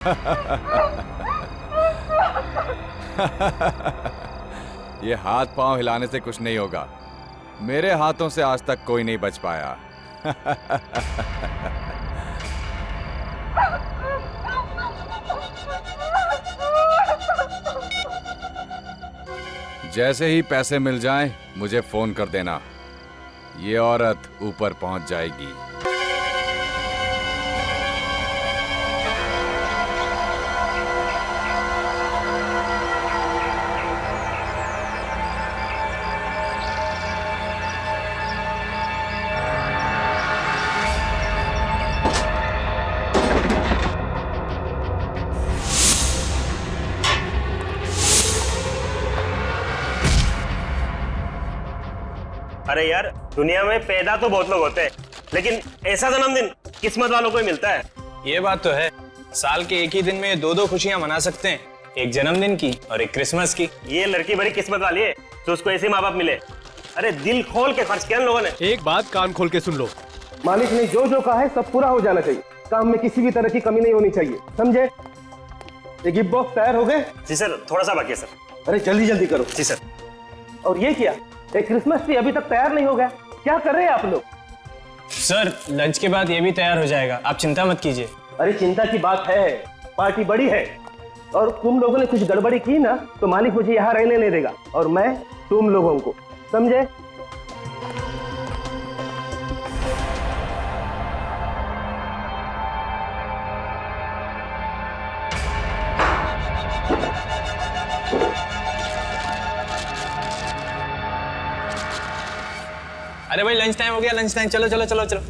ये हाथ पांव हिलाने से कुछ नहीं होगा। मेरे हाथों से आज तक कोई नहीं बच पाया। जैसे ही पैसे मिल जाएं, मुझे फोन कर देना। ये औरत ऊपर पहुंच जाएगी। अरे यार, दुनिया में पैदा तो बहुत लोग होते हैं, लेकिन ऐसा जन्मदिन किस्मत वालों को ही मिलता है। ये बात तो है। साल के एक ही दिन में दो खुशियां मना सकते हैं, एक जन्मदिन की और एक क्रिसमस की। ये लड़की बड़ी किस्मत वाली है तो उसको ऐसे माँ बाप मिले। अरे दिल खोल के खर्च किया इन लोगों ने। एक बात कान खोल के सुन लो, मालिक ने जो जो कहा है सब पूरा हो जाना चाहिए। काम में किसी भी तरह की कमी नहीं होनी चाहिए, समझे? ये गिफ्ट बॉक्स तैयार हो गए? जी सर, थोड़ा सा बाकी है सर। अरे जल्दी जल्दी करो। जी सर। और ये क्या, एक क्रिसमस ट्री अभी तक तैयार नहीं हो गया? क्या कर रहे हैं आप लोग? सर, लंच के बाद ये भी तैयार हो जाएगा, आप चिंता मत कीजिए। अरे चिंता की बात है, पार्टी बड़ी है और तुम लोगों ने कुछ गड़बड़ी की ना तो मालिक मुझे यहाँ रहने नहीं देगा और मैं तुम लोगों को, समझे? अरे भाई, लंच टाइम हो गया, लंच टाइम। चलो चलो चलो चलो।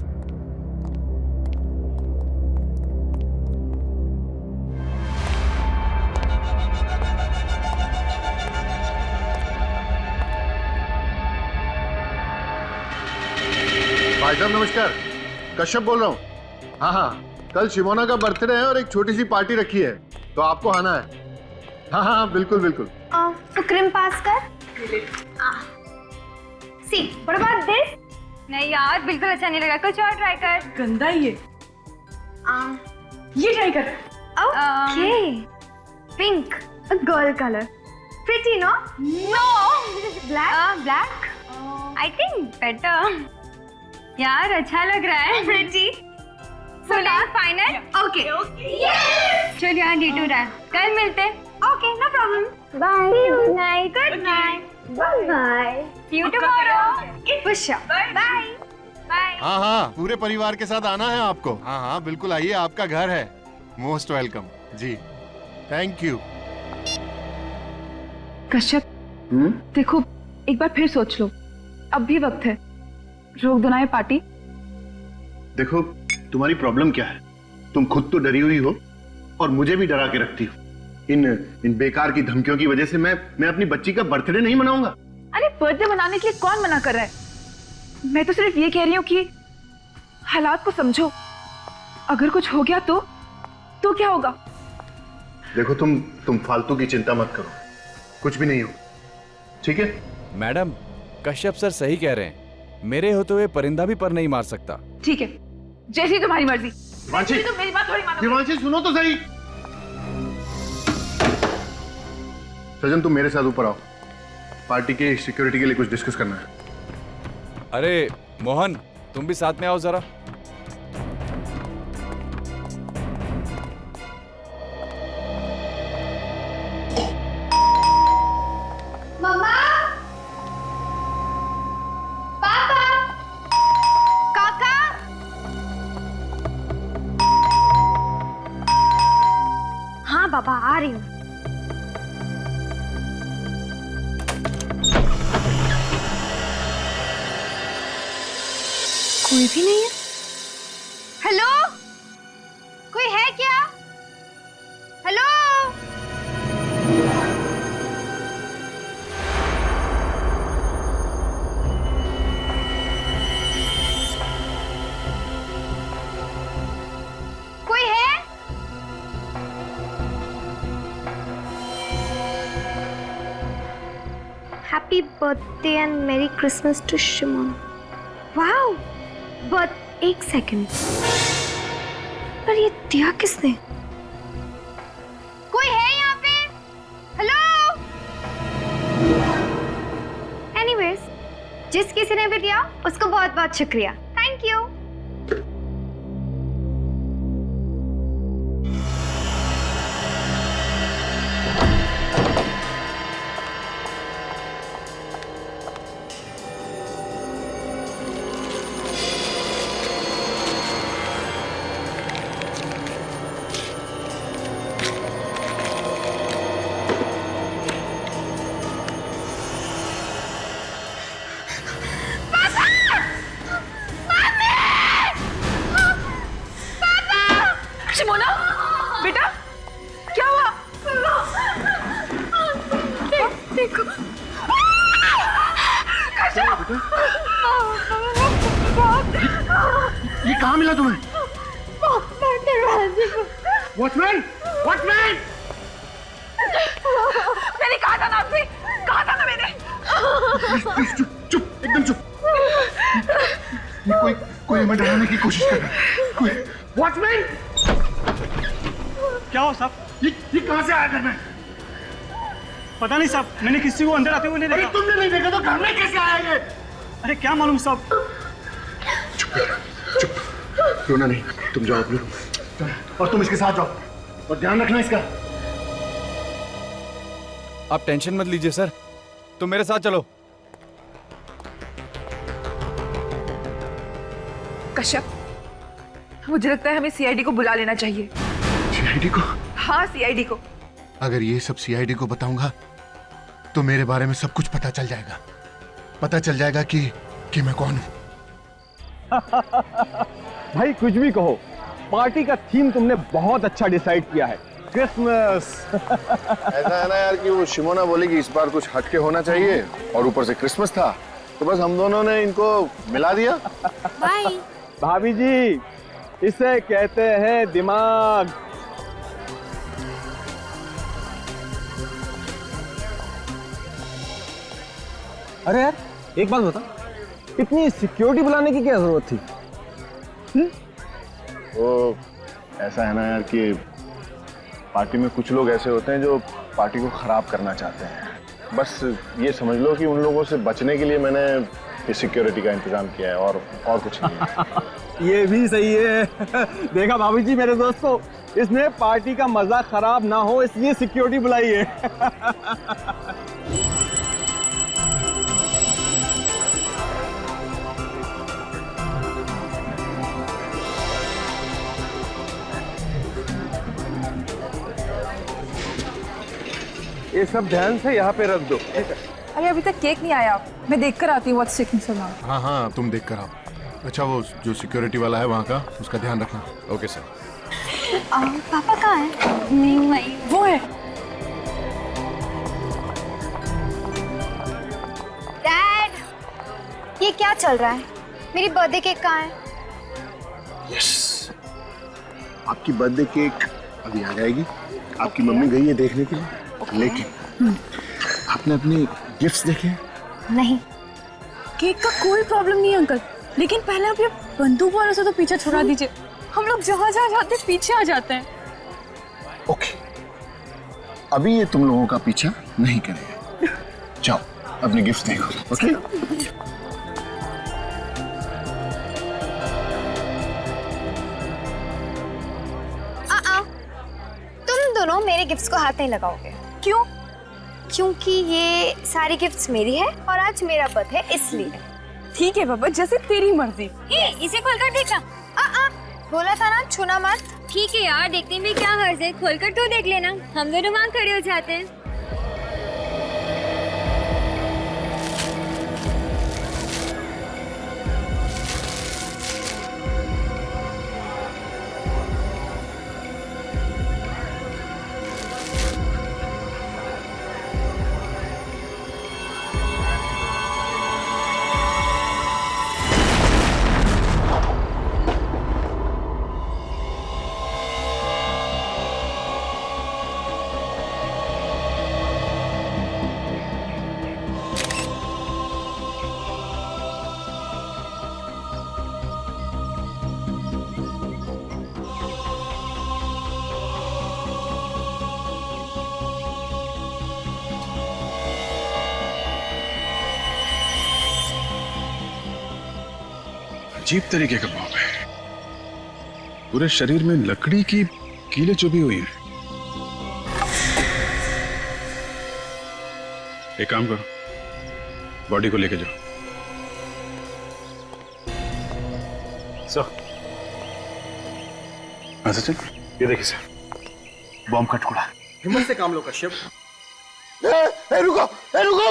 भाई साहब नमस्कार, कश्यप बोल रहा हूँ। हाँ हाँ, कल शिमोना का बर्थडे है और एक छोटी सी पार्टी रखी है, तो आपको आना है। हाँ हाँ बिल्कुल बिल्कुल। तो क्रीम पास कर। सी, व्हाट अबाउट दिस? नहीं यार, बिल्कुल अच्छा नहीं लगा, कुछ और ट्राई कर। गंदा ये ट्राई कर। Okay, pink, girl colour, pretty no? No, black. Black, I think better. यार अच्छा लग रहा है, प्रिटी। फाइनल? ओके। चल यार, D2 रहा, कल मिलते। Okay, no problem. Bye. Good night. Good night. Bye. See you tomorrow. खुश रहो। बाय। बाय। हाँ हाँ, पूरे परिवार के साथ आना है आपको। हाँ हाँ बिल्कुल आइए, आपका घर है। मोस्ट वेलकम जी, थैंक यू। कश्यप, देखो एक बार फिर सोच लो, अब भी वक्त है, रोक दो ना ये पार्टी। देखो तुम्हारी प्रॉब्लम क्या है, तुम खुद तो डरी हुई हो और मुझे भी डरा के रखती हो। इन बेकार की धमकियों की वजह से मैं अपनी बच्ची का बर्थडे नहीं मनाऊंगा। अरे बर्थडे मनाने के लिए कौन मना कर रहा है? मैं तो सिर्फ ये कह रही हूँ कि हालात को समझो, अगर कुछ हो गया तो क्या होगा? देखो तुम फालतू की चिंता मत करो, कुछ भी नहीं हो, ठीक है? मैडम, कश्यप सर सही कह रहे हैं। मेरे होते हुए परिंदा भी पर नहीं मार सकता। ठीक है, जैसी तुम्हारी मर्जी। दिवांशी, तो मेरी बात थोड़ी मानो। दिवांशी सुनो तो सही। सजन तुम मेरे साथ ऊपर आओ, पार्टी के सिक्योरिटी के लिए कुछ डिस्कस करना है। अरे मोहन, तुम भी साथ में आओ जरा। मम्मा, पापा, काका। हाँ पापा, आ रही हूँ। कोई भी नहीं है। हेलो, कोई है क्या? हेलो, कोई है? Happy birthday and merry Christmas to Shimona. Wow, but एक सेकंड, पर ये दिया किसने? कोई है यहाँ पे? हेलो? एनीवेज, जिस किसी ने भी दिया उसको बहुत बहुत शुक्रिया। Thank you. शिमोना, बेटा क्या हुआ? देखो ये कहाँ मिला तुम्हें? वॉचमैन! वॉचमैन! मैंने कहा था ना आपसे, कहा था ना मैंने। चुप चुप एकदम चुप। ये कोई हमें डराने की कोशिश कर रहा है। कोई वॉचमैन! क्या हो साहब? ये कहाँ से आया घर में? पता नहीं साहब, मैंने किसी को अंदर आते हुए नहीं अरे देखा। तुमने नहीं देखा तो घर में कैसे आया ये? अरे क्या मालूम साहब। चुप, रोना नहीं, तुम जाओ अपने रूम और तुम इसके साथ जाओ और ध्यान रखना इसका। आप टेंशन मत लीजिए सर, तुम मेरे साथ चलो। कश्यप, मुझे लगता है हमें सीआईडी को बुला लेना चाहिए। सीआईडी को? हाँ, सीआईडी को। अगर ये सब सीआईडी को बताऊंगा तो मेरे बारे में सब कुछ पता चल जाएगा। पता चल जाएगा कि मैं कौन हूं। भाई कुछ भी कहो, पार्टी का थीम तुमने बहुत अच्छा डिसाइड किया है, क्रिसमस। ऐसा है ना यार कि वो शिमोना बोली कि इस बार कुछ हटके होना चाहिए और ऊपर से क्रिसमस था, तो बस हम दोनों ने इनको मिला दिया। बाय। भाभी जी, इसे कहते हैं दिमाग। अरे यार, एक बात बता, इतनी सिक्योरिटी बुलाने की क्या जरूरत थी? वो ऐसा है ना यार कि पार्टी में कुछ लोग ऐसे होते हैं जो पार्टी को खराब करना चाहते हैं। बस ये समझ लो कि उन लोगों से बचने के लिए मैंने ये सिक्योरिटी का इंतजाम किया है और कुछ नहीं है। ये भी सही है। देखा भाभी जी मेरे दोस्तों, इसने पार्टी का मजा खराब ना हो इसलिए सिक्योरिटी बुलाई है। ये सब ध्यान से यहाँ पे रख दो। अरे अभी तक केक नहीं आया, मैं देख कर आती हूँ व्हाट्स टेकिंग सो लॉन्ग। हाँ हाँ, तुम देख कर आओ। अच्छा, वो जो सिक्योरिटी वाला है वहाँ का, उसका ध्यान रखना। Okay sir. पापा कहाँ है? नहीं भाई, वो है। डैड, ये क्या चल रहा है? मेरी बर्थडे केक कहाँ है? यस, आपकी बर्थडे केक अभी आ जाएगी। आपकी मम्मी गई है देखने के लिए, लेकिन आपने अपने गिफ्ट्स देखे? नहीं। केक का कोई प्रॉब्लम नहीं है अंकल, लेकिन पहले आप ये बंदूक वालों से तो पीछे छुड़ा दीजिए। हम लोग जहाँ जहाँ जाते हैं पीछे आ जाते हैं। ओके, अभी ये तुम लोगों का पीछा नहीं करेगा। जाओ अपने गिफ्ट देखो। ओके? तुम दोनों मेरे गिफ्ट्स को हाथ नहीं लगाओगे। क्यों? क्योंकि ये सारी गिफ्ट्स मेरी है और आज मेरा बर्थडे है इसलिए। ठीक है बाबा, जैसे तेरी मर्जी। इसे खोलकर देखना। बोला था ना छूना मत। ठीक है यार, देखने में क्या हर्ज है, खोलकर तो देख लेना। हम दोनों वहाँ खड़े हो जाते हैं। अजीब तरीके का बॉम्ब है। पूरे शरीर में लकड़ी की कीलें चुभी हुई हैं। एक काम करो, बॉडी को लेके जाओ। सर, हाँ सचिन, ये देखिए सर, बॉम्ब का टुकड़ा। हिम्मत से काम लो कश्यप। रुको,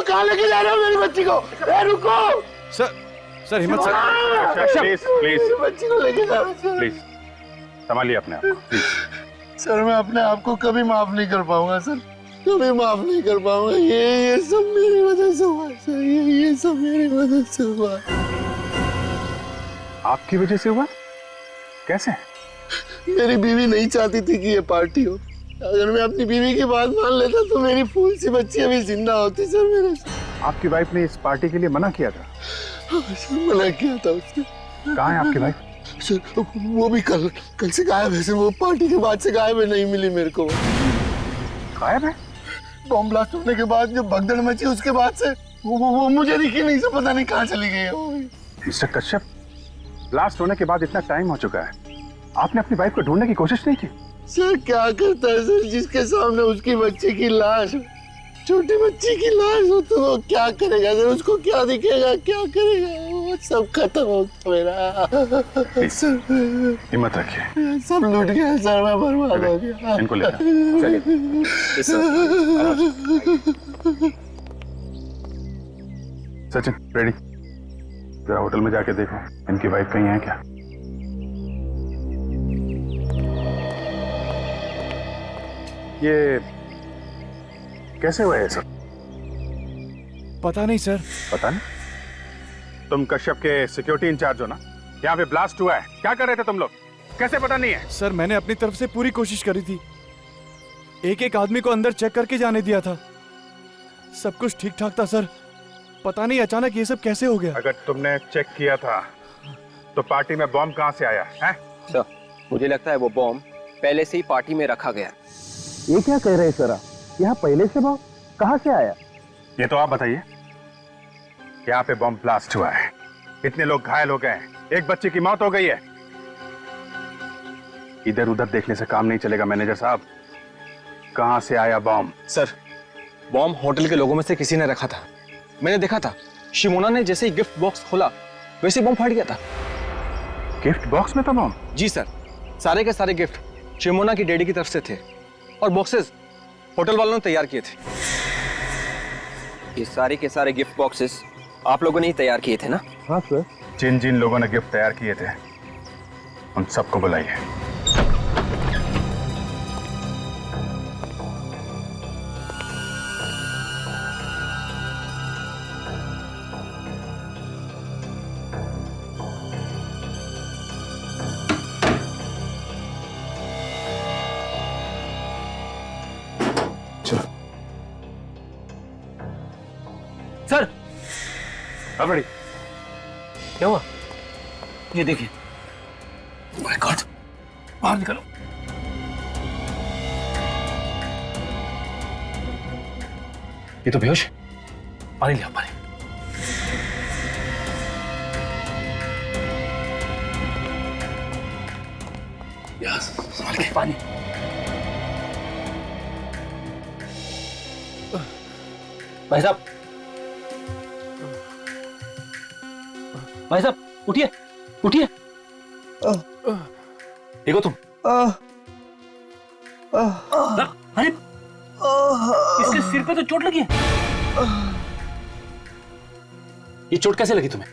कहाँ लेके जा रहे हो मेरी बच्ची को? रुको सर हिम्मत से। प्लीज प्लीज मेरी बच्ची को लेके जा रहे हो। प्लीज संभालिए अपने आप को, प्लीज। सर मैं अपने आप को कभी माफ नहीं कर पाऊंगा सर, कभी माफ नहीं कर पाऊंगा। ये सब मेरी वजह से हुआ सर, ये सब मेरी वजह से हुआ। आपकी वजह से हुआ? कैसे? मेरी बीवी नहीं चाहती थी कि ये पार्टी हो। अगर मैं अपनी बीवी की बात मान लेता तो मेरी फूल सी बच्ची अभी जिंदा होती सर मेरे से। आपकी वाइफ ने इस पार्टी के लिए मना किया था? हाँ, सर मना किया था उसने। कहाँ है आपकी वाइफ? सर वो भी कल से गायब है सर, वो पार्टी के बाद से गायब है, नहीं मिली मेरे को। गायब है? बॉम्ब ब्लास्ट होने के बाद जो भगदड़ मची उसके बाद से वो मुझे दिखी नहीं सर, पता नहीं कहाँ चली गई है वो। मिस्टर कश्यप, ब्लास्ट होने के बाद इतना टाइम हो चुका है, आपने अपनी वाइफ को ढूंढने की कोशिश नहीं की? सर क्या करता है सर, जिसके सामने उसकी बच्ची की लाश, छोटी बच्ची की लाश हो तो वो क्या करेगा सर, उसको क्या दिखेगा, क्या करेगा, वो सब खत्म हो गया मेरा। सर हिम्मत रखिए, सब लूट गया सर, मैं बर्बाद हो गया। इनको ले जाओ। सचिन रेडी, जरा होटल में जाके देखो इनकी वाइफ कहीं है क्या। ये कैसे हुआ है सब? पता नहीं सर। पता नहीं? तुम कश्यप के सिक्योरिटी इंचार्ज हो ना? यहाँ पे ब्लास्ट हुआ है, क्या कर रहे थे तुम लोग? कैसे पता नहीं है? सर मैंने अपनी तरफ से पूरी कोशिश करी थी, एक एक आदमी को अंदर चेक करके जाने दिया था, सब कुछ ठीक ठाक था सर। पता नहीं अचानक ये सब कैसे हो गया। अगर तुमने चेक किया था तो पार्टी में बॉम्ब कहाँ से आया है? सर मुझे लगता है वो बॉम्ब पहले से ही पार्टी में रखा गया। ये क्या कह रहे हैं सर आप? यहाँ पहले से बॉम्ब कहाँ से आया? ये तो आप बताइए। यहाँ पे बॉम्ब ब्लास्ट हुआ है, इतने लोग घायल हो गए हैं, एक बच्चे की मौत हो गई है। इधर उधर देखने से काम नहीं चलेगा मैनेजर साहब, कहाँ से आया बॉम्ब? सर बॉम्ब होटल के लोगों में से किसी ने रखा था, मैंने देखा था। शिमोना ने जैसे ही गिफ्ट बॉक्स खोला वैसे बॉम्ब फट गया था। गिफ्ट बॉक्स में था बॉम्ब? जी सर, सारे के सारे गिफ्ट शिमोना की डैडी की तरफ से थे और बॉक्सेस होटल वालों ने तैयार किए थे। ये सारे के सारे गिफ्ट बॉक्सेस आप लोगों ने ही तैयार किए थे ना? हाँ सर। जिन जिन लोगों ने गिफ्ट तैयार किए थे उन सबको बुलाइए। सर बड़ी क्या हुआ? ये देखिए। माय गॉड, बाहर निकलो। ये तो बेहोश। पानी लिया, पानी। यस, संभाल के पानी। भाई साहब, भाई साहब उठिए, उठिए। देखो तुम। अरे इसके सिर पे तो चोट लगी है। ये चोट कैसे लगी तुम्हें?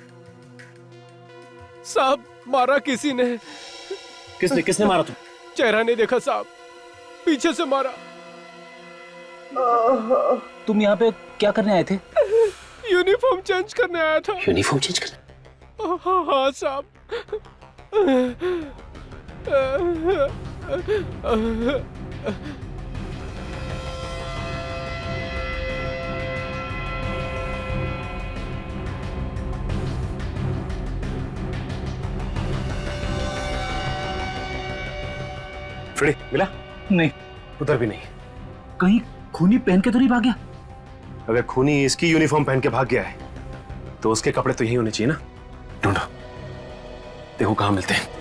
साहब मारा किसी ने। किसने किसने मारा तुम? चेहरा नहीं देखा साहब, पीछे से मारा। तुम यहाँ पे क्या करने आए थे? यूनिफॉर्म चेंज करने आया था। यूनिफॉर्म चेंज करने? हाँ साहब। फ्रेडी मिला? नहीं, उधर भी नहीं। कहीं खूनी पहन के तो नहीं भाग गया? अगर खूनी इसकी यूनिफॉर्म पहन के भाग गया है तो उसके कपड़े तो यही होने चाहिए ना। ढूंढो। देखो कहाँ मिलते हैं।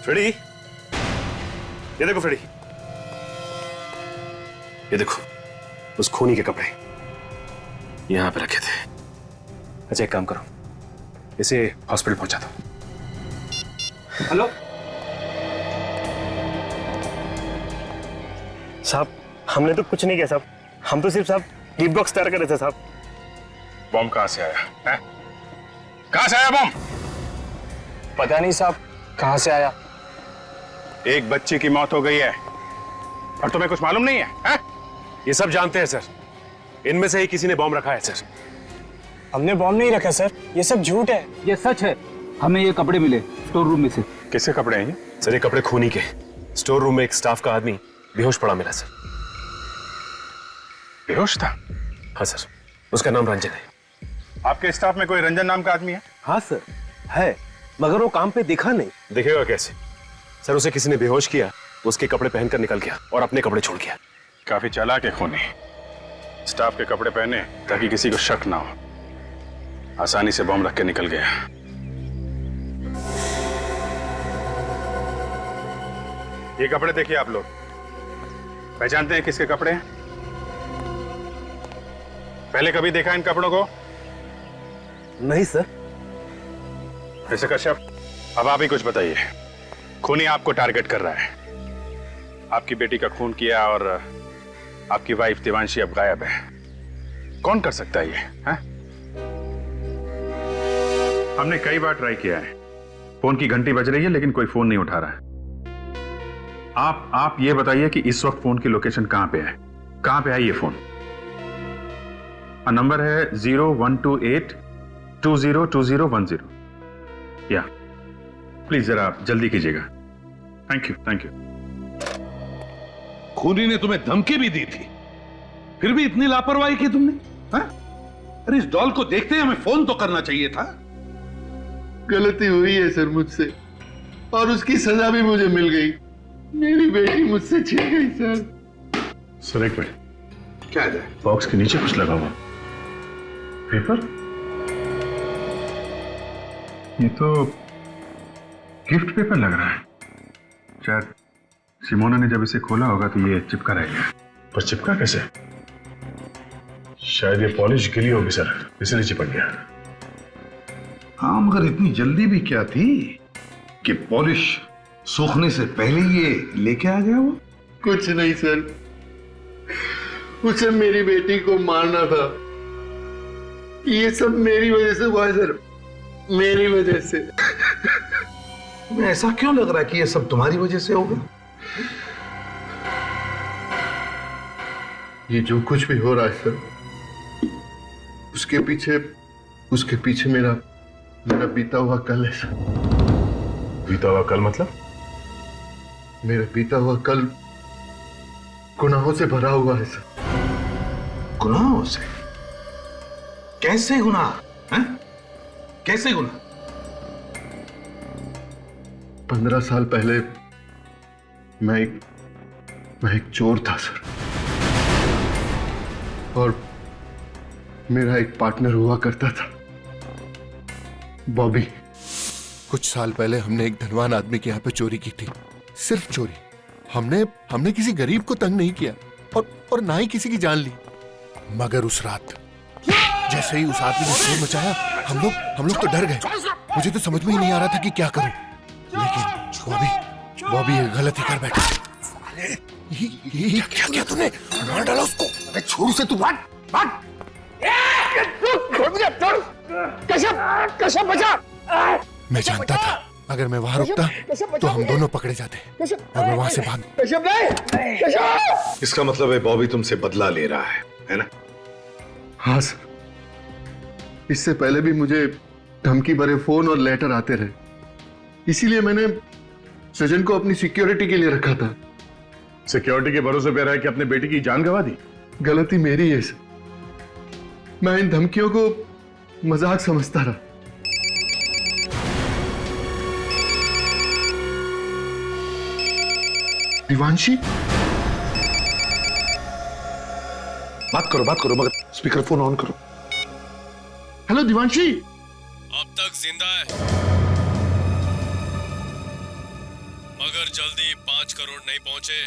फ्रेडी, ये देखो फ्रेडी, ये देखो उस खूनी के कपड़े यहां पे रखे थे। अच्छा एक काम करो, इसे हॉस्पिटल पहुंचा दो। हेलो साहब, हमने तो कुछ नहीं किया साहब, हम तो सिर्फ साहब गिफ्ट बॉक्स तैयार कर रहे थे साहब। बॉम्ब कहां से आया है? कहां से आया बॉम्ब? पता नहीं साहब कहां से आया। एक बच्चे की मौत हो गई है और तुम्हें कुछ मालूम नहीं है? ये सब जानते हैं सर, इनमें से ही किसी ने बॉम्ब रखा है सर। हमने बॉम्ब नहीं रखा सर, ये सब झूठ है। ये सच है, हमें ये कपड़े मिले स्टोर रूम में से। किसके कपड़े हैं ये? सर ये कपड़े खूनी के, स्टोर रूम में एक स्टाफ का आदमी बेहोश पड़ा मिला सर। बेहोश था? हाँ सर, उसका नाम रंजन है। आपके स्टाफ में कोई रंजन नाम का आदमी है? हाँ सर है, मगर वो काम पे दिखा नहीं। दिखेगा कैसे सर, उसे किसी ने बेहोश किया, उसके कपड़े पहनकर निकल गया और अपने कपड़े छोड़ गया। काफी चालाक है खूनी, स्टाफ के कपड़े पहने ताकि किसी को शक ना हो, आसानी से बॉम्ब रख के निकल गया। ये कपड़े देखिए आप लोग, पहचानते हैं किसके कपड़े हैं? पहले कभी देखा इन कपड़ों को? नहीं सर। ऐसे कश्यप, अब आप ही कुछ बताइए। खूनी आपको टारगेट कर रहा है, आपकी बेटी का खून किया और आपकी वाइफ देवांशी अब गायब है। कौन कर सकता है ये? है? हमने कई बार ट्राई किया है, फोन की घंटी बज रही है लेकिन कोई फोन नहीं उठा रहा है। आप ये बताइए कि इस वक्त फोन की लोकेशन कहां पे है? कहां पे है ये फोन? नंबर है 0128202010। या प्लीज जरा जल्दी कीजिएगा। Thank you, thank you. खूनी ने तुम्हें धमकी भी दी थी, फिर भी इतनी लापरवाही की तुमने? हा? अरे इस डॉल को देखते ही हमें फोन तो करना चाहिए था। गलती हुई है सर मुझसे, और उसकी सजा भी मुझे मिल गई। मेरी बेटी मुझसे छिन गई सर। सर एक मिनट, क्या है? बॉक्स के नीचे कुछ लगा हुआ पेपर? ये तो गिफ्ट पेपर लग रहा है। शायद सिमोना ने जब इसे खोला होगा तो ये चिपका रह गया। पर चिपका कैसे? शायद ये पॉलिश गिली होगी सर, इसलिए चिपक गया। हाँ, मगर इतनी जल्दी भी क्या थी कि पॉलिश सूखने से पहले ये लेके आ गया वो? कुछ नहीं सर, उसे मेरी बेटी को मारना था। ये सब मेरी वजह से हुआ है सर, मेरी वजह से। तुम्हें ऐसा क्यों लग रहा है कि ये सब तुम्हारी वजह से होगा? ये जो कुछ भी हो रहा है सर, उसके पीछे मेरा बीता हुआ कल है सर। बीता हुआ कल मतलब? मेरा बीता हुआ कल गुनाहों से भरा हुआ है सर। गुनाहों से? कैसे गुनाह? कैसे गुनाह? 15 साल पहले मैं एक चोर था सर, और मेरा एक पार्टनर हुआ करता था, बॉबी। कुछ साल पहले हमने एक धनवान आदमी के यहाँ पे चोरी की थी, सिर्फ चोरी। हमने किसी गरीब को तंग नहीं किया और ना ही किसी की जान ली। मगर उस रात जैसे ही उस आदमी ने शोर मचाया, हम लोग तो डर गए। मुझे तो समझ में ही नहीं आ रहा था कि क्या करूं, लेकिन बॉबी ये गलती कर बैठा। ये क्या किया तूने? मार डाला उसको। अरे छोड़ उसे, तू भाग। कश्यप बचा। मैं जानता था अगर मैं वहां रुकता तो हम दोनों पकड़े जाते, और मैं वहां से भाग। इसका मतलब है बॉबी तुमसे बदला ले रहा है ना? हाँ सर, इससे पहले भी मुझे धमकी भरे फोन और लेटर आते रहे, इसीलिए मैंने सजन को अपनी सिक्योरिटी के लिए रखा था। सिक्योरिटी के भरोसे पे रह के अपने बेटी की जान गंवा दी? गलती मेरी है सर, मैं इन धमकियों को मजाक समझता रहा। दिवांशी, बात करो मगर स्पीकर फोन ऑन करो। हेलो दिवांशी। अब तक जिंदा है, मगर जल्दी 5 करोड़ नहीं पहुंचे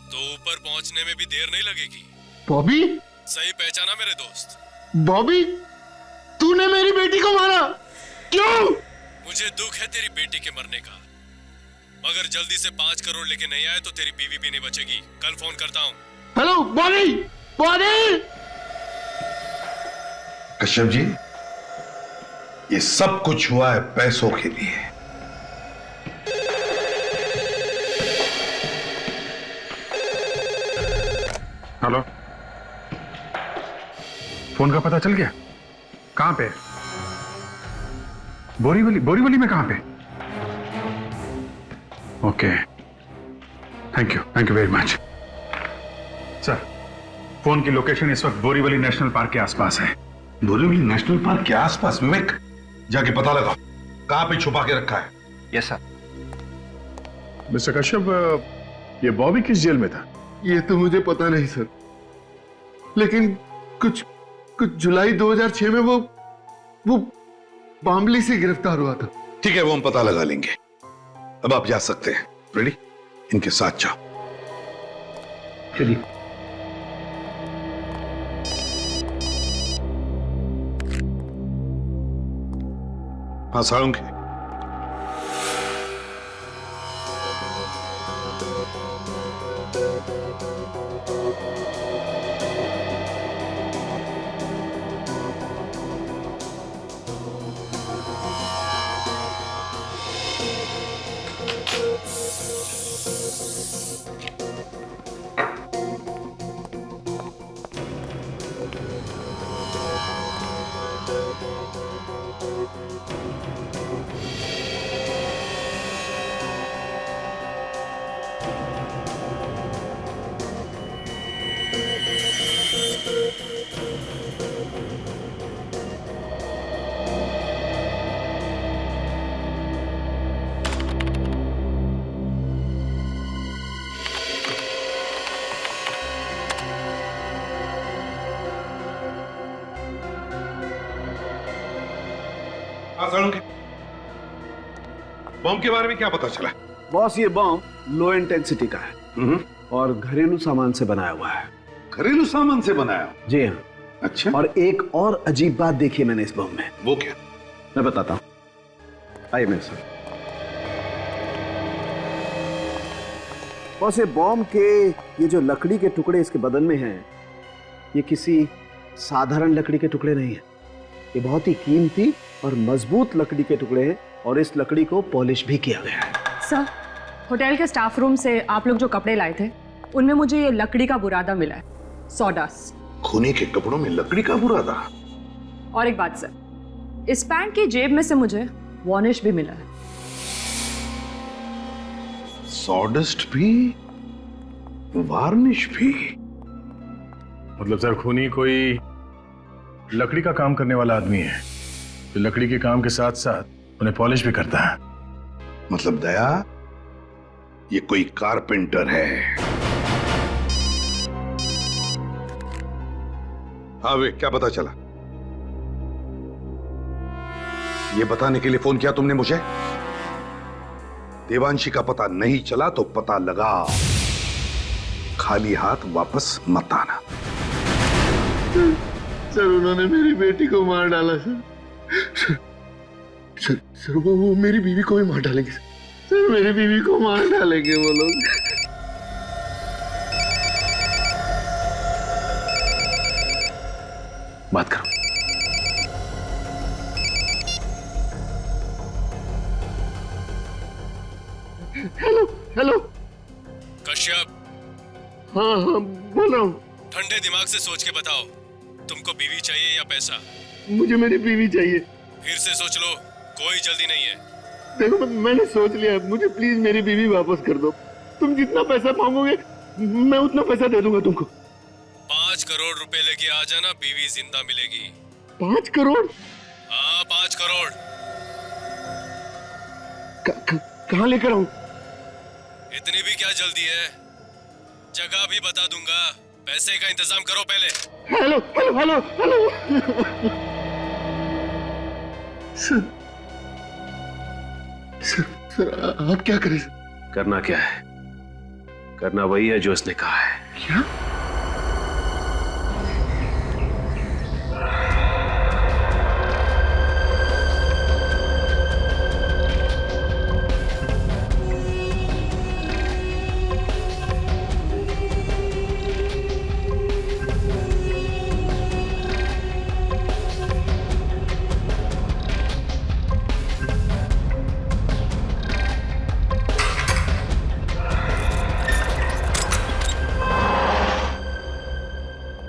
तो ऊपर पहुंचने में भी देर नहीं लगेगी। बॉबी, सही पहचाना मेरे दोस्त? बॉबी, तूने मेरी बेटी को मारा, क्यों? मुझे दुख है तेरी बेटी के मरने का, मगर जल्दी से 5 करोड़ लेके नहीं आए तो तेरी बीवी भी नहीं बचेगी। कल फोन करता हूँ। हेलो बॉबी, बॉबी। कश्यप जी, ये सब कुछ हुआ है पैसों के लिए। हेलो, फोन का पता चल गया? कहां पे? बोरीवली में कहां पे? Okay, thank you very much. Sir, phone की लोकेशन इस वक्त बोरीवली नेशनल पार्क के आसपास है। बोरीवली नेशनल पार्क के आसपास? विवेक, जाके पता लगा कहां पे छुपा के रखा है। Yes sir. मिस्टर कश्यप, ये बॉबी किस जेल में था? ये तो मुझे पता नहीं सर, लेकिन कुछ जुलाई 2006 में वो बामली से गिरफ्तार हुआ था। ठीक है, वो हम पता लगा लेंगे। अब आप जा सकते हैं। रेडी? इनके साथ जाओ। चलिए। हाँ साळुंखे, बम के बारे में क्या पता चला? बॉस, ये बम लो इंटेंसिटी का है और घरेलू सामान से बनाया हुआ है। घरेलू सामान से बनाया? जी हाँ। अच्छा। और एक और अजीब बात देखी मैंने इस बम में। वो क्या? मैं बताता हूँ, आइए मेरे साथ। बॉस, ये बम के ये जो लकड़ी के टुकड़े इसके बदन में हैं, ये किसी साधारण लकड़ी के टुकड़े नहीं है। ये बहुत ही कीमती और मजबूत लकड़ी के टुकड़े हैं और इस लकड़ी को पॉलिश भी किया गया है। सर, होटल के स्टाफ रूम से आप लोग जो कपड़े लाए थे उनमें मुझे ये लकड़ी का बुरादा मिला है, सॉडास्ट। खूनी के कपड़ों में लकड़ी का बुरादा? और एक बात सर, इस पैंट की जेब में से मुझे वार्निश भी मिला है। सॉडस्ट भी, वार्निश भी? मतलब सर, खूनी कोई लकड़ी का काम करने वाला आदमी है जो लकड़ी के काम के साथ साथ उन्हें पॉलिश भी करता है। मतलब दया, ये कोई कारपेंटर है। हाँ वे, क्या पता चला? ये बताने के लिए फोन किया तुमने मुझे? देवांशी का पता नहीं चला तो पता लगा, खाली हाथ वापस मत आना। सर, उन्होंने मेरी बेटी को मार डाला सर। सर, वो मेरी बीवी को भी मार डालेंगे सर, मेरी बीवी को मार डालेंगे वो लोग। बात करो। हेलो कश्यप। हाँ बोल रहा हूँ। ठंडे दिमाग से सोच के बताओ, तुमको बीवी चाहिए या पैसा? मुझे मेरी बीवी चाहिए। फिर से सोच लो, कोई जल्दी नहीं है। देखो, मैंने सोच लिया, मुझे प्लीज मेरी बीवी वापस कर दो। तुम जितना पैसा मांगोगे मैं उतना पैसा दे दूंगा तुमको। 5 करोड़ रुपए लेके आ जाना, बीवी जिंदा मिलेगी। 5 करोड़? हाँ, 5 करोड़। कहाँ लेकर आऊं? इतनी भी क्या जल्दी है? जगह भी बता दूंगा, पैसे का इंतजाम करो पहले। Hello hello hello hello sir आप क्या करें? करना क्या है? करना वही है जो उसने कहा है। क्या?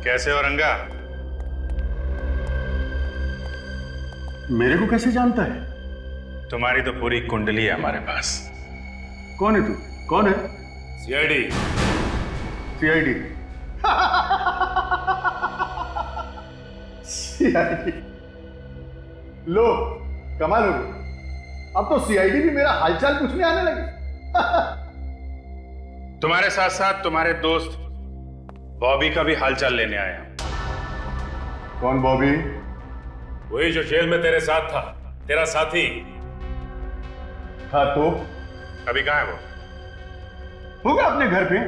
कैसे हो रंगा? मेरे को कैसे जानता है? तुम्हारी तो पूरी कुंडली है हमारे पास। कौन है तू? कौन है? सीआईडी। सीआईडी? सीआईडी? लो, कमाल हो गई। अब तो सीआईडी भी मेरा हालचाल पूछने आने लगी। तुम्हारे साथ साथ तुम्हारे दोस्त बॉबी का भी हालचाल लेने आया। कौन बॉबी? वही जो जेल में तेरे साथ था, तेरा साथी। था तो? अभी कहाँ है वो? होगा अपने घर पे।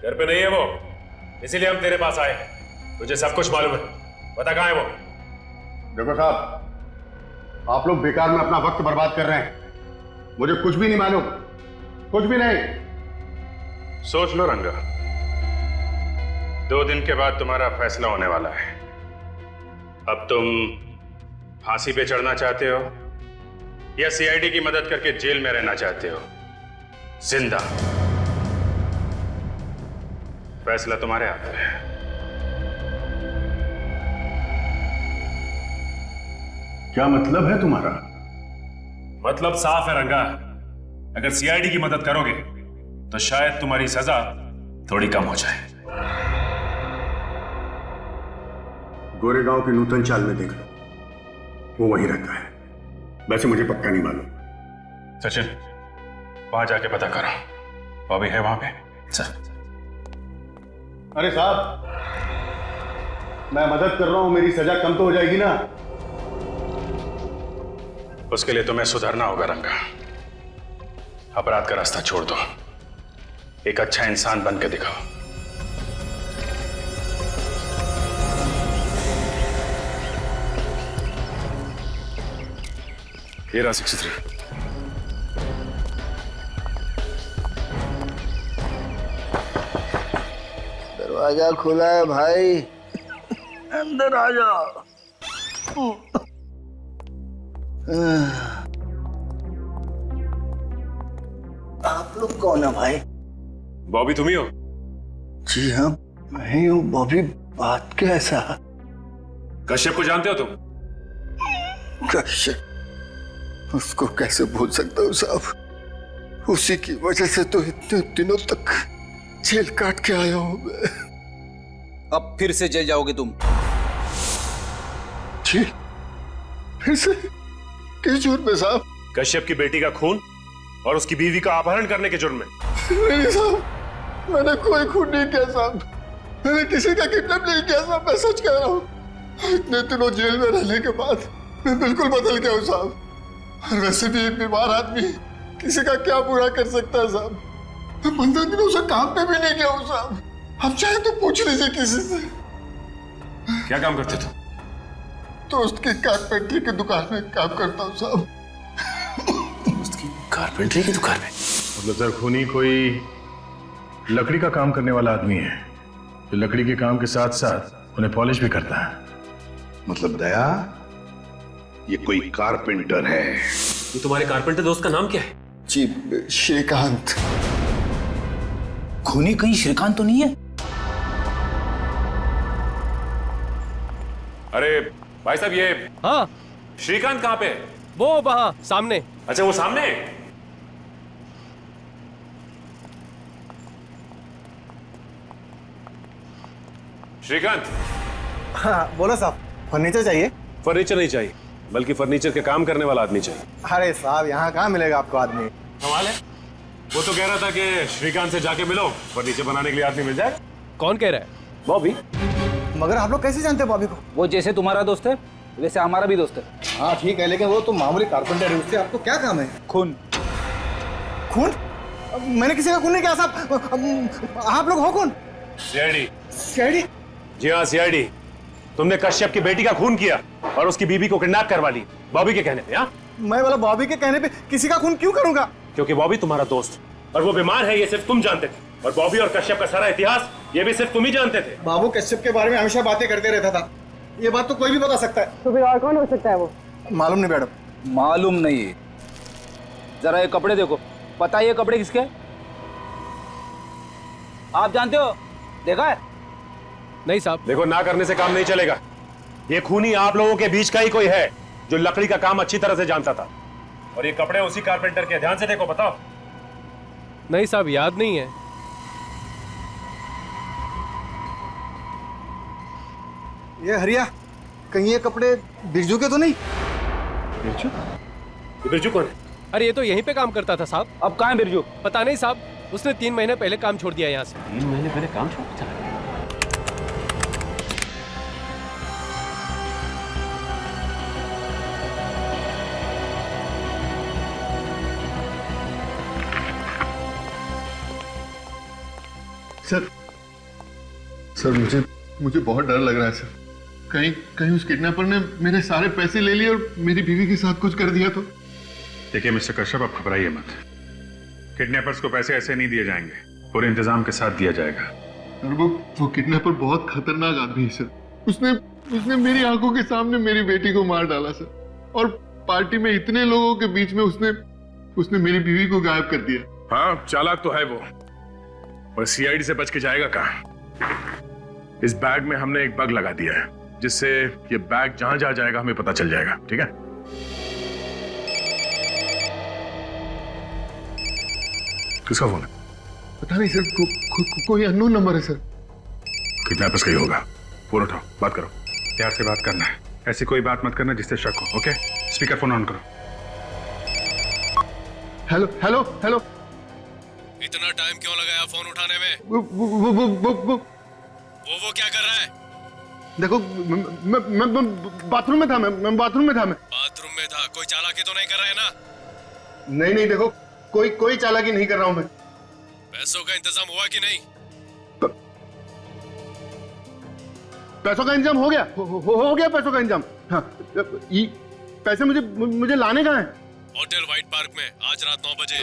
घर पे नहीं है वो, इसीलिए हम तेरे पास आए। तुझे सब कुछ मालूम है, बता कहाँ है वो? देखो साहब, आप लोग बेकार में अपना वक्त बर्बाद कर रहे हैं। मुझे कुछ भी नहीं मालूम, कुछ भी नहीं। सोच लो रंगा, 2 दिन के बाद तुम्हारा फैसला होने वाला है। अब तुम फांसी पे चढ़ना चाहते हो या सीआईडी की मदद करके जेल में रहना चाहते हो जिंदा? फैसला तुम्हारे हाथ में है। क्या मतलब है तुम्हारा? मतलब साफ है रंगा, अगर सीआईडी की मदद करोगे तो शायद तुम्हारी सजा थोड़ी कम हो जाए। गोरेगांव के नूतन चाल में देख लो, वो वहीं रहता है। वैसे मुझे पक्का नहीं मालूम। सचिन, वहां जाके पता करो, बॉबी है वहां पे? सर। अरे साहब, मैं मदद कर रहा हूं, मेरी सजा कम तो हो जाएगी ना? उसके लिए तुम्हें सुधरना होगा रंगा। अपराध का रास्ता छोड़ दो, एक अच्छा इंसान बन के दिखाओ। ये रहा 63। दरवाजा खुला है भाई, अंदर आ जाओ। आप लोग कौन है भाई? बॉबी तुम ही हो? जी हाँ, मैं ही हूँ। बॉबी, बात क्या है साहब? कश्यप को जानते हो तुम? कश्यप? उसको कैसे भूल सकता हूँ साहब? उसी की वजह से तो इतने दिनों तक जेल काट के आया हूँ मैं। अब फिर से जेल जाओगे तुम? जेल? फिर से? किस जुर्म में साहब? कश्यप की बेटी का खून और उसकी बीवी का अपहरण करने के जुर्म में। नहीं साहब, मैंने कोई खून नहीं किया साहब। मैंने किसी का किडनैप नहीं किया साहब, मैं सच कह रहा हूँ। इतने दिनों जेल में रहने के बाद मैं बिल्कुल बदल गया हूँ साहब। और वैसे भी एक बीमार आदमी किसी का क्या बुरा कर सकता है साहब? मैं 15 दिनों से काम पे भी नहीं गया हूँ साहब। अब चाहे तो पूछ लीजिए किसी से। क्या काम करते तुम? दोस्त की कारपेंटरी की दुकान में काम करता हूँ साहब। दोस्त की कारपेंटरी की दुकान में? मतलब सर, खूनी कोई लकड़ी का काम करने वाला आदमी है जो लकड़ी के काम के साथ साथ उन्हें पॉलिश भी करता है। मतलब दया, ये कोई कारपेंटर है। ये तुम्हारे कारपेंटर दोस्त का नाम क्या है? जी, श्रीकांत। खूनी कहीं श्रीकांत तो नहीं है? अरे भाई साहब, ये हाँ, श्रीकांत कहाँ पे? वो वहां सामने। अच्छा, वो सामने। श्रीकांत। हाँ बोलो साहब, फर्नीचर चाहिए? फर्नीचर नहीं चाहिए, बल्कि फर्नीचर के काम करने वाला आदमी चाहिए। अरे साहब, यहाँ कहाँ मिलेगा आपको आदमी? कमाल है, वो वो तो कह रहा था कि श्रीकांत से जाके मिलो, फर्नीचर बनाने के लिए आदमी मिल जाए। कौन कह रहा है? बॉबी। मगर आप लोग कैसे जानते हो बॉबी को? वो जैसे तुम्हारा दोस्त है वैसे हमारा भी दोस्त है। हाँ ठीक है, लेकिन वो तो मामूली कारपेंटर है, उससे आपको क्या काम है? खून। खून? मैंने किसी का खून नहीं किया साहब। आप लोग हो कौन? सीआईडी। सीआईडी? जी हाँ सीआईडी। तुमने कश्यप की बेटी का खून किया और उसकी बीबी को किडनैप करवा ली बॉबी के कहने पे। हाँ, मैं वाला बॉबी के कहने पे किसी का खून क्यों करूंगा? क्योंकि बॉबी तुम्हारा दोस्त और वो बीमार है, ये सिर्फ तुम जानते थे। और बॉबी और कश्यप का सारा इतिहास ये भी सिर्फ तुम ही जानते थे। बाबू कश्यप के बारे में हमेशा बातें करते रहता था, ये बात तो कोई भी बता सकता है। तो फिर और कौन हो सकता है वो? मालूम नहीं मैडम। मालूम नहीं? जरा ये कपड़े देखो, पता है ये कपड़े किसके हैं? आप जानते हो? देखा है? नहीं साहब। देखो, ना करने से काम नहीं चलेगा। ये खूनी आप लोगों के बीच का ही कोई है जो लकड़ी का काम अच्छी तरह से जानता था। और ये कपड़े उसी कारपेंटर के। ध्यान से देखो, बताओ। नहीं साहब, याद नहीं है। ये हरिया, कहीं ये कपड़े बिरजू के तो नहीं? बिरजू? ये बिरजू कौन है? अरे ये तो यहीं पे काम करता था साहब। अब कहाँ है बिरजू? पता नहीं साहब, उसने 3 महीने पहले काम छोड़ दिया यहाँ से। 3 महीने पहले काम छोड़ दिया? सर मुझे बहुत डर लग रहा है सर। कहीं उस किडनैपर ने मेरे सारे पैसे ले लिए और मेरी बीवी के साथ कुछ कर दिया तो। देखिए मिस्टर कश्यप, आप घबराइए मत। किडनैपर्स को पैसे ऐसे नहीं दिए जाएंगे, पूरे इंतजाम के साथ दिया जाएगा। और वो किडनैपर बहुत खतरनाक आदमी है सर। उसने मेरी आंखों के सामने मेरी बेटी को मार डाला सर। और पार्टी में इतने लोगों के बीच में उसने मेरी बीवी को गायब कर दिया। हाँ, चालाक तो है वो, और सीआईडी से बच के जाएगा कहाँ? इस बैग में हमने एक बग लगा दिया है, जिससे ये बैग जहां जहां जाएगा हमें पता चल जाएगा। ठीक है? किसका फोन है? पता नहीं सर, कोई अननोन नंबर है सर। किडनैपर्स का ही होगा। फोन उठाओ, बात करो। प्यार से बात करना है, ऐसी कोई बात मत करना जिससे शक हो। ओके? स्पीकर फोन ऑन करो। Hello hello hello. इतना टाइम क्यों लगाया फोन उठाने में? वो क्या कर रहा है? देखो, मैं बाथरूम में था। मैं बाथरूम में था। बाथरूम में था? कोई चालाकी तो नहीं कर रहा है ना? नहीं, देखो, कोई चालाकी नहीं कर रहा हूं मैं। पैसों का इंतजाम हुआ कि नहीं? पैसों का इंतजाम हो गया। हो गया पैसों का इंतजाम। हाँ, पैसे मुझे लाने कहाँ हैं? होटल व्हाइट पार्क में आज रात 9 बजे।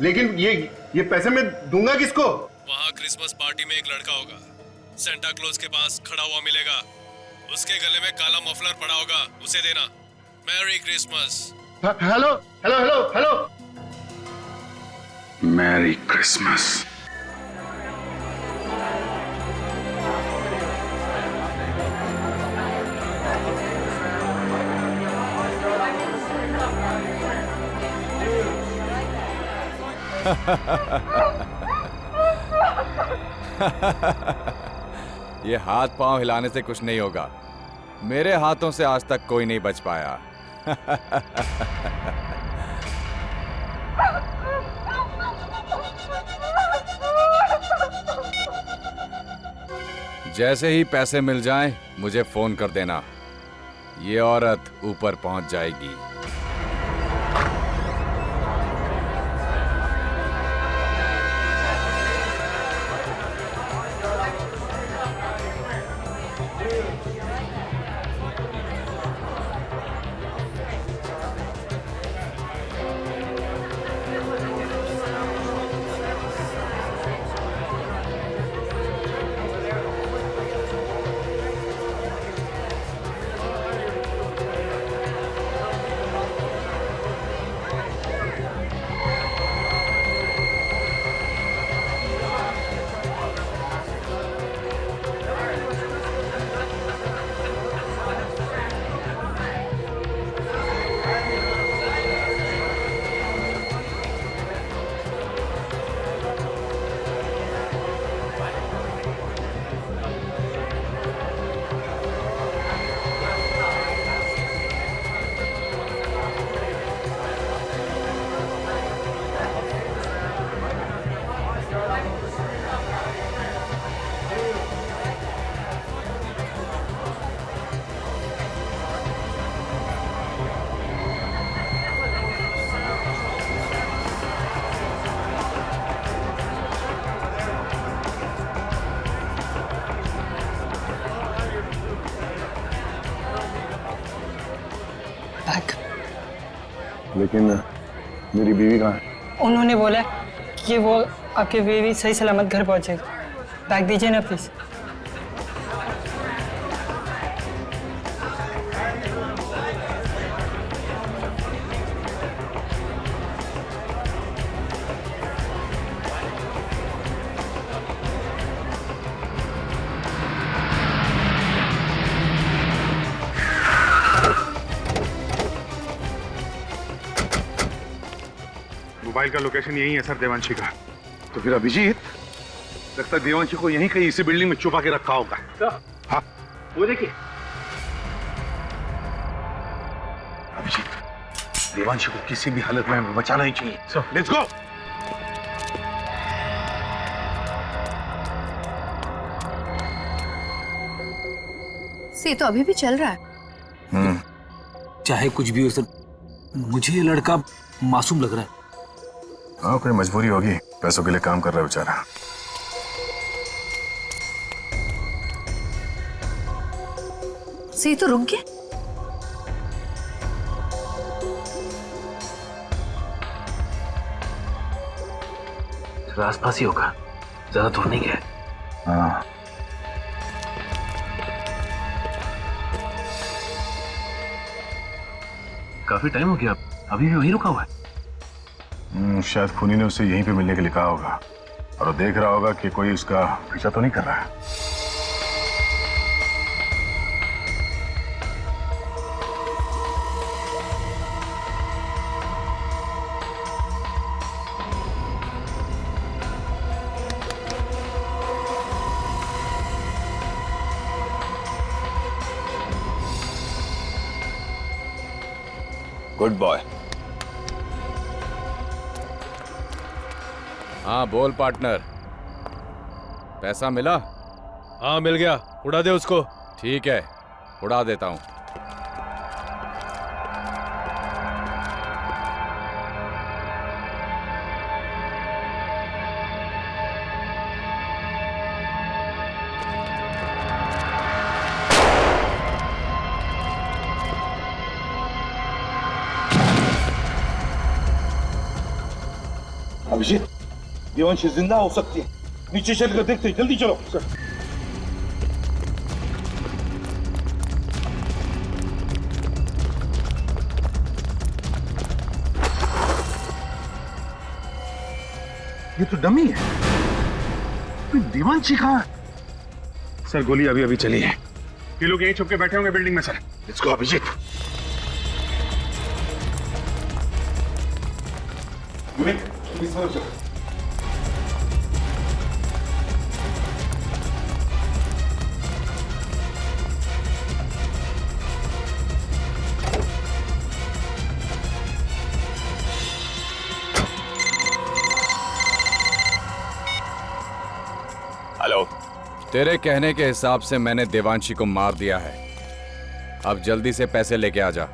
लेकिन ये पैसे मैं दूंगा किसको? वहाँ क्रिसमस पार्टी में एक लड़का होगा, सेंटा क्लॉज के पास खड़ा हुआ मिलेगा। उसके गले में काला मफलर पड़ा होगा, उसे देना। Merry Christmas. Hello hello hello hello. Merry Christmas. ये हाथ पांव हिलाने से कुछ नहीं होगा। मेरे हाथों से आज तक कोई नहीं बच पाया। जैसे ही पैसे मिल जाएं, मुझे फोन कर देना। ये औरत ऊपर पहुंच जाएगी। लेकिन मेरी बीवी कहाँ है? उन्होंने बोला कि वो आपकी बीवी सही सलामत घर पहुंचेगी। बैग दीजिए ना प्लीज। मोबाइल का लोकेशन यही है सर, देवांशी का। तो फिर अभिजीत, लगता है देवांशी को यहीं कहीं इसी बिल्डिंग में छुपा के रखा होगा। हाँ, वो देखिए। अभिजीत, देवांशी को किसी भी हालत में हमें बचाना ही चाहिए। Let's go. से तो अभी भी चल रहा है। चाहे कुछ भी हो सर, मुझे ये लड़का मासूम लग रहा है। हाँ, कोई मजबूरी होगी, पैसों के लिए काम कर रहा है बेचारा। से तो रुक गया। आसपास ही होगा, ज्यादा दूर नहीं गया। हाँ, काफी टाइम हो गया, अभी भी वहीं रुका हुआ है। शायद खूनी ने उसे यहीं पे मिलने के लिए कहा होगा और वो देख रहा होगा कि कोई उसका पीछा तो नहीं कर रहा है। Good boy. हाँ बोल पार्टनर, पैसा मिला? हाँ मिल गया, उड़ा दे उसको। ठीक है, उड़ा देता हूँ। अभिजीत, देवांशी जिंदा हो सकती है। नीचे चलकर देखते हैं, जल्दी चलो। ये तो डमी है। देवांशी कहाँ है? सर गोली अभी अभी चली है। ये लोग यहीं छुप के बैठे होंगे बिल्डिंग में sir. Let's go Abhijit. Hello. तेरे कहने के हिसाब से मैंने देवांशी को मार दिया है। अब जल्दी से पैसे लेके आ जा।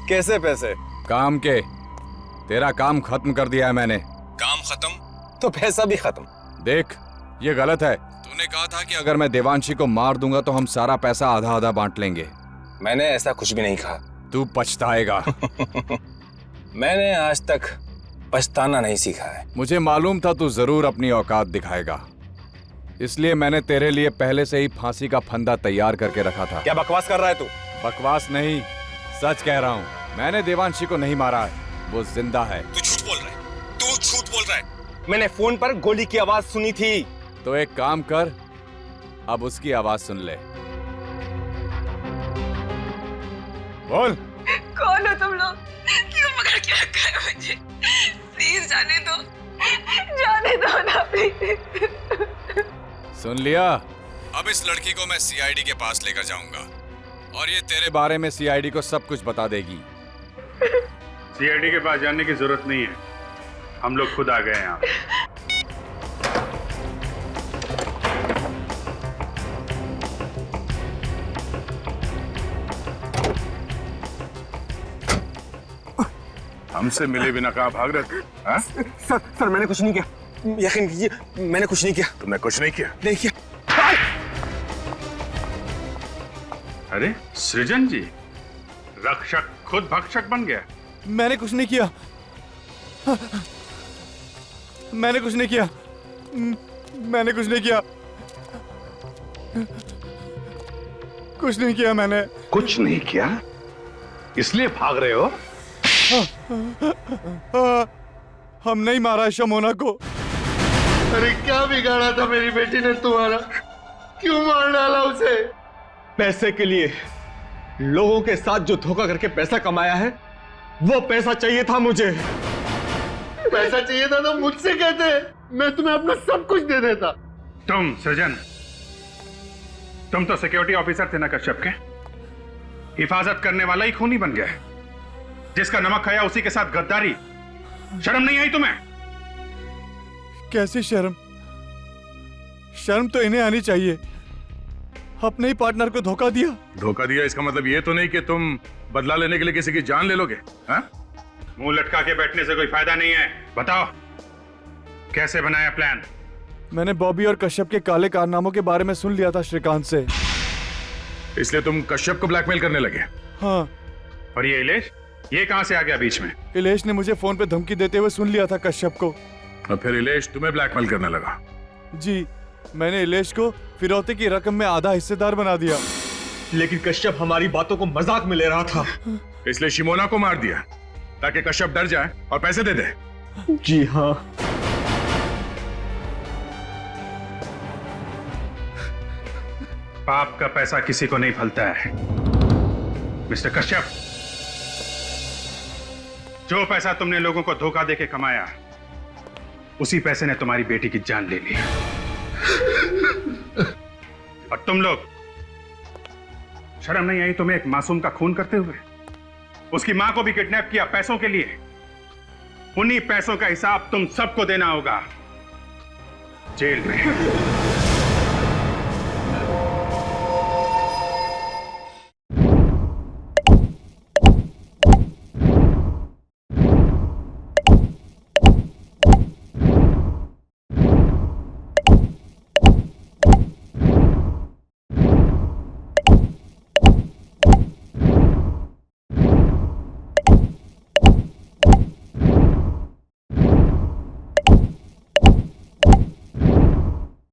कैसे पैसे? काम के। तेरा काम खत्म कर दिया है मैंने। काम खत्म तो पैसा भी खत्म। देख, ये गलत है। तूने कहा था कि अगर मैं देवांशी को मार दूंगा तो हम सारा पैसा आधा आधा बांट लेंगे। मैंने ऐसा कुछ भी नहीं कहा। तू पछताएगा। मैंने आज तक पछताना नहीं सीखा है। मुझे मालूम था तू जरूर अपनी औकात दिखाएगा, इसलिए मैंने तेरे लिए पहले से ही फांसी का फंदा तैयार करके रखा था। क्या बकवास कर रहा है तू? बकवास नहीं, सच कह रहा हूँ। मैंने देवांशी को नहीं मारा है, वो जिंदा है। तू झूठ बोल रहा है। तू झूठ बोल रहा है। मैंने फोन पर गोली की आवाज सुनी थी। तो एक काम कर, अब उसकी आवाज सुन ले। बोल। कौन हो तुम लोग? क्यों पकड़ के रखा है मुझे? प्लीज जाने दो ना प्लीज। सुन लिया? अब इस लड़की को मैं सीआईडी के पास लेकर जाऊंगा और ये तेरे बारे में सीआईडी को सब कुछ बता देगी। सीआईडी के पास जाने की जरूरत नहीं है, हम लोग खुद आ गए हैं यहाँ। हमसे मिले बिना कहाँ भाग रहे थे? सर मैंने कुछ नहीं किया, यकीन कीजिए मैंने कुछ नहीं किया। तुमने कुछ नहीं किया? नहीं किया। अरे सृजन जी, रक्षक खुद भक्षक बन गया। मैंने कुछ नहीं किया। मैंने कुछ नहीं किया। मैंने कुछ नहीं किया। कुछ नहीं किया मैंने। कुछ नहीं किया इसलिए भाग रहे हो? हम नहीं मारा शमोना को। अरे क्या बिगाड़ा था मेरी बेटी ने तुम्हारा? क्यों मार डाला उसे? पैसे के लिए, लोगों के साथ जो धोखा करके पैसा कमाया है, वो पैसा चाहिए था मुझे। पैसा चाहिए था तो मुझसे कहते, मैं तुम्हें अपना सब कुछ दे देता। तुम सृजन, तुम तो सिक्योरिटी ऑफिसर थे ना कश्यप के? हिफाजत करने वाला ही खूनी बन गया। जिसका नमक खाया उसी के साथ गद्दारी। शर्म नहीं आई तुम्हें? कैसी शर्म? शर्म तो इन्हें आनी चाहिए। अपने ही पार्टनर को धोखा दिया। धोखा दिया इसका मतलब ये तो नहीं कि तुम बदला लेने के लिए किसी की जान ले लोगे? हाँ? मुंह लटका के बैठने से कोई फायदा नहीं है। बताओ कैसे बनाया प्लान? मैंने बॉबी और कश्यप के काले कारनामों के बारे में सुन लिया था श्रीकांत से। इसलिए तुम कश्यप को ब्लैकमेल करने लगे? हाँ। और ये इलेश, ये कहां से आ गया बीच में? इलेश ने मुझे फोन पे धमकी देते हुए सुन लिया था कश्यप को। और फिर इलेश तुम्हें ब्लैकमेल करने लगा? जी, मैंने इलेश को फिरौती की रकम में आधा हिस्सेदार बना दिया। लेकिन कश्यप हमारी बातों को मजाक में ले रहा था। इसलिए शिमोना को मार दिया ताकि कश्यप डर जाए और पैसे दे दे। जी हाँ। पाप का पैसा किसी को नहीं फलता है मिस्टर कश्यप। जो पैसा तुमने लोगों को धोखा देके कमाया, उसी पैसे ने तुम्हारी बेटी की जान ले ली। और तुम लोग, शर्म नहीं आई तुम्हें एक मासूम का खून करते हुए? उसकी मां को भी किडनैप किया पैसों के लिए। उन्हीं पैसों का हिसाब तुम सबको देना होगा जेल में।